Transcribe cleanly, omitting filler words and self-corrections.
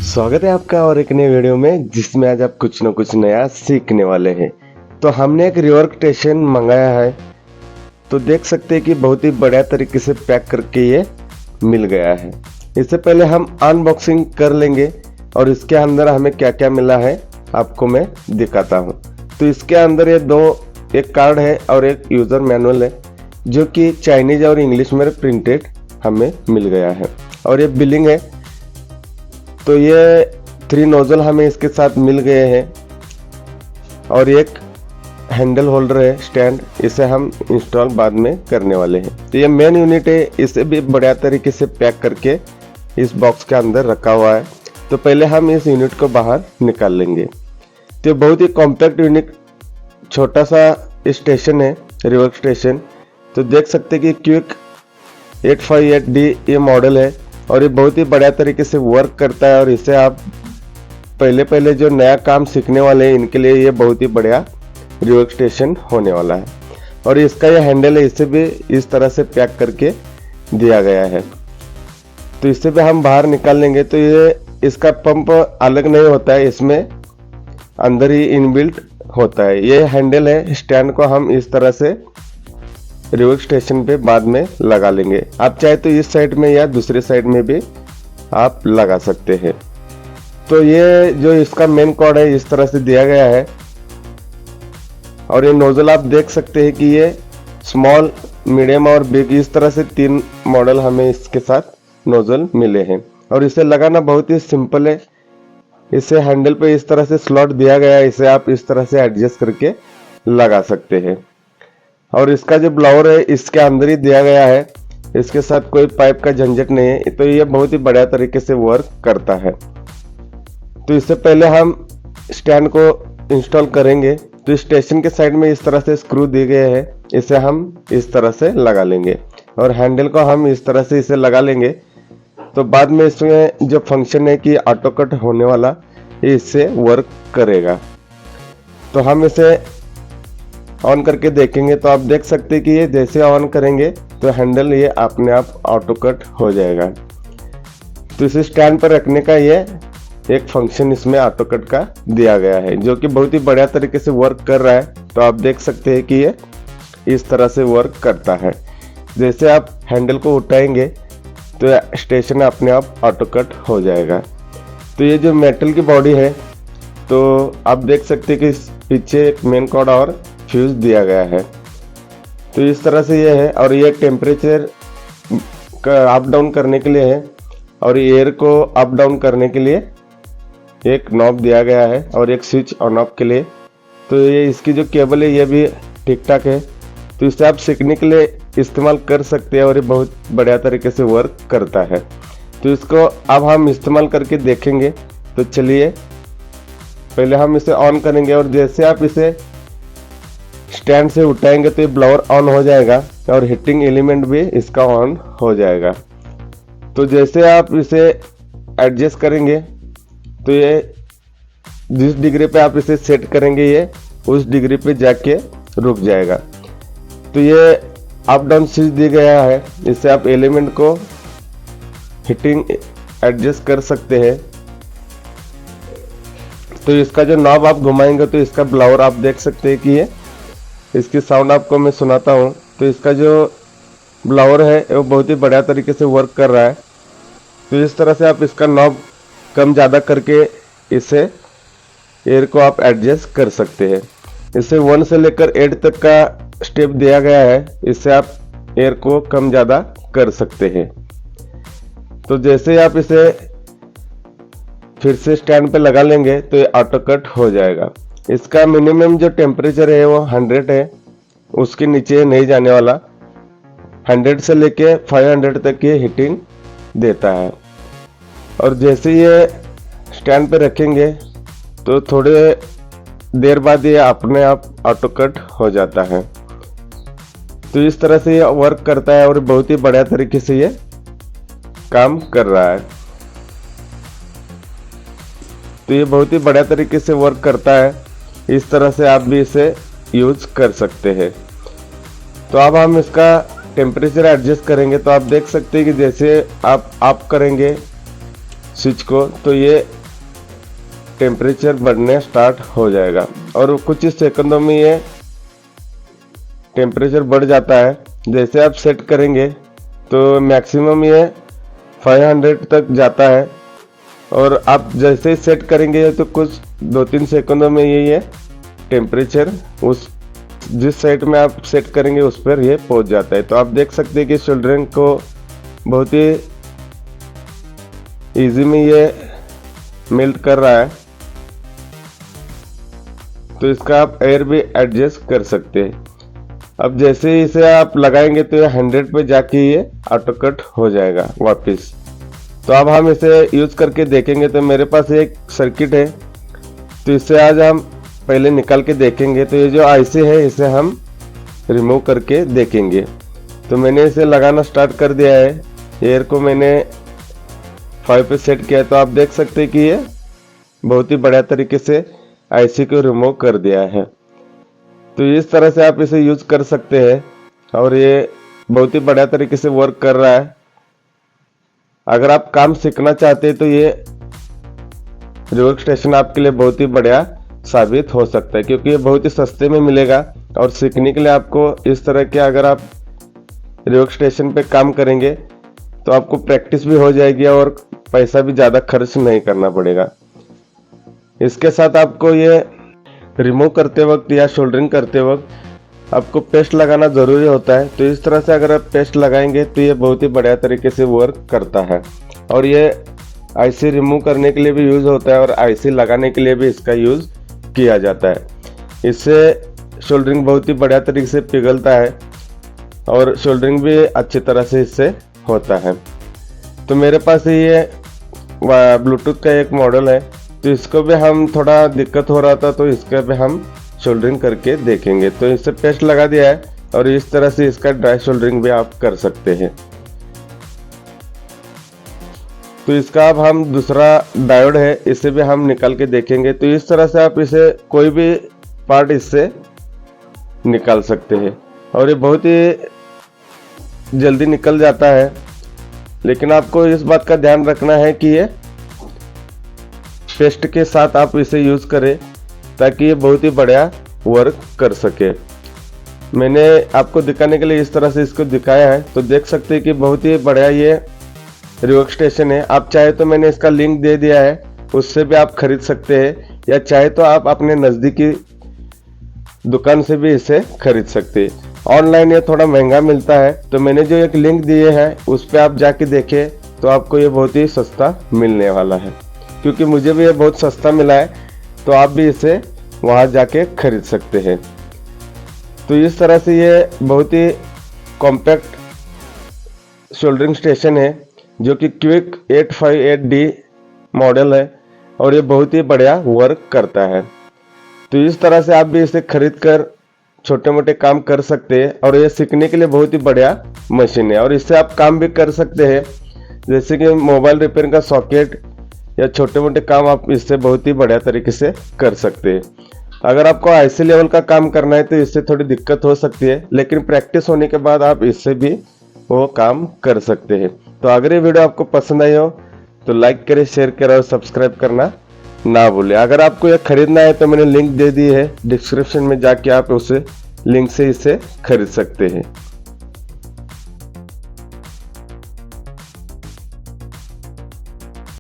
स्वागत है आपका और एक नए वीडियो में जिसमें आज आप कुछ न कुछ नया सीखने वाले हैं। तो हमने एक रिवर्क स्टेशन मंगाया है, तो देख सकते हैं कि बहुत ही बढ़िया तरीके से पैक करके ये मिल गया है। इससे पहले हम अनबॉक्सिंग कर लेंगे और इसके अंदर हमें क्या क्या मिला है आपको मैं दिखाता हूँ। तो इसके अंदर ये एक कार्ड है और एक यूज़र मैनुअल है जो कि चाइनीज और इंग्लिश में प्रिंटेड हमें मिल गया है। और ये बिलिंग है, तो ये 3 नोजल हमें इसके साथ मिल गए हैं और एक हैंडल होल्डर है स्टैंड, इसे हम इंस्टॉल बाद में करने वाले हैं। तो ये मेन यूनिट है, इसे भी बढ़िया तरीके से पैक करके इस बॉक्स के अंदर रखा हुआ है। तो पहले हम इस यूनिट को बाहर निकाल लेंगे। तो बहुत ही कॉम्पैक्ट यूनिट छोटा सा स्टेशन है, रिवर्क स्टेशन। तो देख सकते हैं कि क्विक 858D ये मॉडल है और ये बहुत ही बढ़िया तरीके से वर्क करता है। और इसे आप पहले जो नया काम सीखने वाले हैं इनके लिए ये बहुत ही बढ़िया रिवर्क स्टेशन होने वाला है। और इसका ये हैंडल है, इसे भी इस तरह से पैक करके दिया गया है। तो इससे भी हम बाहर निकाल लेंगे। तो ये इसका पंप अलग नहीं होता है, इसमें अंदर ही इनबिल्ट होता है। ये हैंडल है, स्टैंड को हम इस तरह से रिवर्क स्टेशन पे बाद में लगा लेंगे। आप चाहे तो इस साइड में या दूसरे साइड में भी आप लगा सकते हैं। तो ये जो इसका मेन कॉर्ड है इस तरह से दिया गया है। और ये नोजल आप देख सकते हैं कि ये स्मॉल, मीडियम और बिग, इस तरह से 3 मॉडल हमें इसके साथ नोजल मिले हैं। और इसे लगाना बहुत ही सिंपल है। इसे हैंडल पे इस तरह से स्लॉट दिया गया है, इसे आप इस तरह से एडजस्ट करके लगा सकते हैं। और इसका जो ब्लावर है इसके अंदर ही दिया गया है, इसके साथ कोई पाइप का झंझट नहीं है। तो ये बहुत ही बढ़िया तरीके से वर्क करता है। तो इससे पहले हम स्टैंड को इंस्टॉल करेंगे। तो स्टेशन के साइड में इस तरह से स्क्रू दिए गए हैं, इसे हम इस तरह से लगा लेंगे और हैंडल को हम इस तरह से इसे लगा लेंगे। तो बाद में इसमें जो फंक्शन है कि ऑटो कट होने वाला, ये इससे वर्क करेगा। तो हम इसे ऑन करके देखेंगे। तो आप देख सकते हैं कि ये जैसे ऑन करेंगे तो हैंडल ये अपने आप ऑटो कट हो जाएगा। तो इसे स्टैंड पर रखने का ये एक फंक्शन इसमें ऑटो कट का दिया गया है जो कि बहुत ही बढ़िया तरीके से वर्क कर रहा है। तो आप देख सकते हैं कि ये इस तरह से वर्क करता है। जैसे आप हैंडल को उठाएंगे तो स्टेशन अपने आप ऑटो कट हो जाएगा। तो ये जो मेटल की बॉडी है, तो आप देख सकते हैं कि पीछे एक मेन कॉर्ड और फ्यूज दिया गया है। तो इस तरह से ये है। और ये टेम्परेचर का अप डाउन करने के लिए है और एयर को अप डाउन करने के लिए एक नॉब दिया गया है और एक स्विच ऑन ऑफ के लिए। तो ये इसकी जो केबल है ये भी ठीक ठाक है। तो इसे आप सीखने के लिए इस्तेमाल कर सकते हैं और ये बहुत बढ़िया तरीके से वर्क करता है। तो इसको अब हम इस्तेमाल करके देखेंगे। तो चलिए पहले हम इसे ऑन करेंगे और जैसे आप इसे स्टैंड से उठाएंगे तो ये ब्लावर ऑन हो जाएगा और हीटिंग एलिमेंट भी इसका ऑन हो जाएगा। तो जैसे आप इसे एडजस्ट करेंगे तो ये जिस डिग्री पे आप इसे सेट करेंगे ये उस डिग्री पे जाके रुक जाएगा। तो ये अप डाउन स्विच दिया गया है, इससे आप एलिमेंट को हीटिंग एडजस्ट कर सकते हैं। तो इसका जो नॉब आप घुमाएंगे तो इसका ब्लावर आप देख सकते हैं कि ये इसकी साउंड आपको मैं सुनाता हूँ। तो इसका जो ब्लावर है वो बहुत ही बढ़िया तरीके से वर्क कर रहा है। तो इस तरह से आप इसका नॉब कम ज़्यादा करके इसे एयर को आप एडजस्ट कर सकते हैं। इसे 1 से लेकर 8 तक का स्टेप दिया गया है, इससे आप एयर को कम ज़्यादा कर सकते हैं। तो जैसे आप इसे फिर से स्टैंड पे लगा लेंगे तो ये ऑटो कट हो जाएगा। इसका मिनिमम जो टेम्परेचर है वो 100 है, उसके नीचे नहीं जाने वाला। 100 से लेके 500 तक ये हीटिंग देता है। और जैसे ये स्टैंड पे रखेंगे तो थोड़े देर बाद ये अपने आप ऑटो कट हो जाता है। तो इस तरह से ये वर्क करता है और बहुत ही बढ़िया तरीके से ये काम कर रहा है। तो ये बहुत ही बढ़िया तरीके से वर्क करता है। इस तरह से आप भी इसे यूज कर सकते हैं। तो अब हम इसका टेम्परेचर एडजस्ट करेंगे। तो आप देख सकते हैं कि जैसे आप करेंगे स्विच को तो ये टेम्परेचर बढ़ने स्टार्ट हो जाएगा और कुछ ही सेकंडों में ये टेम्परेचर बढ़ जाता है। जैसे आप सेट करेंगे तो मैक्सिमम ये 500 तक जाता है और आप जैसे ही सेट करेंगे तो कुछ 2-3 सेकंडों में ये टेम्परेचर उस जिस साइड में आप सेट करेंगे उस पर ये पहुंच जाता है। तो आप देख सकते हैं कि सोल्डरिंग को बहुत ही इजी में ये मेल्ट कर रहा है। तो इसका आप एयर भी एडजस्ट कर सकते हैं। अब जैसे ही इसे आप लगाएंगे तो ये 100 पे जाके ये ऑटो कट हो जाएगा वापस। तो अब हम इसे यूज करके देखेंगे। तो मेरे पास एक सर्किट है, तो इसे आज हम पहले निकाल के देखेंगे। तो ये जो आईसी है इसे हम रिमूव करके देखेंगे। तो मैंने इसे लगाना स्टार्ट कर दिया है। एयर को मैंने 5 पे सेट किया। तो आप देख सकते हैं कि ये बहुत ही बढ़िया तरीके से आईसी को रिमूव कर दिया है। तो इस तरह से आप इसे यूज कर सकते हैं और ये बहुत ही बढ़िया तरीके से वर्क कर रहा है। अगर आप काम सीखना चाहते हैं तो ये रिवर्क स्टेशन आपके लिए बहुत ही बढ़िया साबित हो सकता है, क्योंकि ये बहुत ही सस्ते में मिलेगा। और सीखने के लिए आपको इस तरह के अगर आप रिवर्क स्टेशन पे काम करेंगे तो आपको प्रैक्टिस भी हो जाएगी और पैसा भी ज़्यादा खर्च नहीं करना पड़ेगा। इसके साथ आपको ये रिमूव करते वक्त या सोल्डरिंग करते वक्त आपको पेस्ट लगाना ज़रूरी होता है। तो इस तरह से अगर आप पेस्ट लगाएंगे तो ये बहुत ही बढ़िया तरीके से वर्क करता है। और ये आईसी रिमूव करने के लिए भी यूज़ होता है और आईसी लगाने के लिए भी इसका यूज़ किया जाता है। इससे सोल्डरिंग बहुत ही बढ़िया तरीके से पिघलता है और सोल्डरिंग भी अच्छी तरह से इससे होता है। तो मेरे पास ये ब्लूटूथ का एक मॉडल है, तो इसको भी हम थोड़ा दिक्कत हो रहा था तो इसका भी हम सोल्डरिंग करके देखेंगे। तो इससे पेस्ट लगा दिया है और इस तरह से इसका ड्राई सोल्डरिंग भी आप कर सकते हैं। तो इसका अब हम दूसरा डायोड है, इसे भी हम निकाल के देखेंगे। तो इस तरह से आप इसे कोई भी पार्ट इससे निकाल सकते हैं और ये बहुत ही जल्दी निकल जाता है। लेकिन आपको इस बात का ध्यान रखना है कि ये पेस्ट के साथ आप इसे यूज करें ताकि ये बहुत ही बढ़िया वर्क कर सके। मैंने आपको दिखाने के लिए इस तरह से इसको दिखाया है। तो देख सकते हैं कि बहुत ही बढ़िया ये रिवर्क स्टेशन है। आप चाहे तो मैंने इसका लिंक दे दिया है, उससे भी आप खरीद सकते हैं, या चाहे तो आप अपने नज़दीकी दुकान से भी इसे खरीद सकते हैं। ऑनलाइन ये थोड़ा महंगा मिलता है, तो मैंने जो एक लिंक दिए हैं उस पर आप जाके देखें तो आपको ये बहुत ही सस्ता मिलने वाला है, क्योंकि मुझे भी ये बहुत सस्ता मिला है। तो आप भी इसे वहाँ जाके खरीद सकते हैं। तो इस तरह से ये बहुत ही कॉम्पैक्ट सोल्डरिंग स्टेशन है जो कि क्विक 858D मॉडल है और ये बहुत ही बढ़िया वर्क करता है। तो इस तरह से आप भी इसे खरीद कर छोटे मोटे काम कर सकते हैं और ये सीखने के लिए बहुत ही बढ़िया मशीन है। और इससे आप काम भी कर सकते हैं, जैसे कि मोबाइल रिपेयरिंग का सॉकेट या छोटे मोटे काम आप इससे बहुत ही बढ़िया तरीके से कर सकते हैं। अगर आपको आईसी लेवल का काम करना है तो इससे थोड़ी दिक्कत हो सकती है, लेकिन प्रैक्टिस होने के बाद आप इससे भी वो काम कर सकते हैं। तो अगर ये वीडियो आपको पसंद आई हो तो लाइक करें, शेयर करें और सब्सक्राइब करना ना भूलें। अगर आपको ये खरीदना है तो मैंने लिंक दे दी है डिस्क्रिप्शन में, जाके आप उसे लिंक से इसे खरीद सकते हैं।